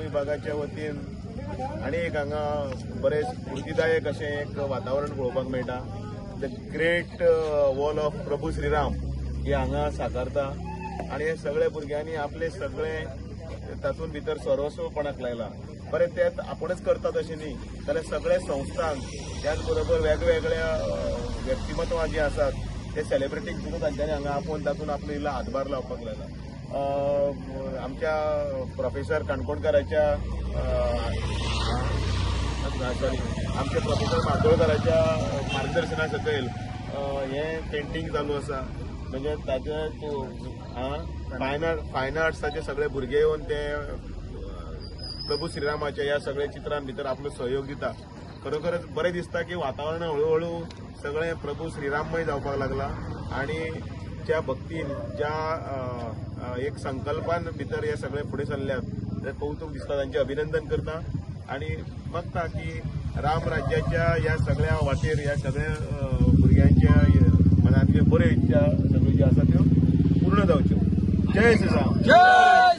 विभागाच्या वतीन आणि एक हांगा बरें स्फूर्तीदायक अशें एक वातावरण पळोवपाक मेळटा. द ग्रेट वॉल ऑफ प्रभू श्रीराम ही हांगा साकारता आणि हे सगळे भुरग्यांनी आपले सगळे तातूंत भितर सर्वस्वपणाक लायला. बरें तें आपुणच करतात अशें न्ही, जाल्यार सगळे संस्थांक त्याच बरोबर वेगवेगळ्या व्यक्तिमत्वां जी आसात ते सेलिब्रिटीक सुद्दां तांच्यांनी हांगा आपोवन तातूंत आपलो इल्लो हातभार लावपाक लायला. आमच्या प्रोफेसर काणकोणकाराच्या आमच्या प्रोफेसर मार्दोळकराच्या मार्गदर्शना सकयल हे पेंटिंग चालू आसा. म्हणजे ताचे फायन आर्ट्साचे सगळे भुरगे येवन ते प्रभू श्रीरामाच्या ह्या सगळ्या चित्रां भितर आपलो सहयोग दिता. खरोखरच बरें दिसता की वातावरण हळूहळू सगळें प्रभू श्रीराममय जावपाक लागला आणि ज्या भक्तीन ज्या एक संकल्पान भितर हे सगळे फुडें चल्ल्यात ते कौतुक दिसता, तांचे अभिनंदन करता आणि मागता की राम राज्याच्या ह्या सगळ्या वाटेर ह्या सगळ्या भुरग्यांच्या मनांतल्यो बऱ्यो इच्छा सगळ्यो ज्यो आसा त्यो पूर्ण जावच्यो. जय श्रीराम.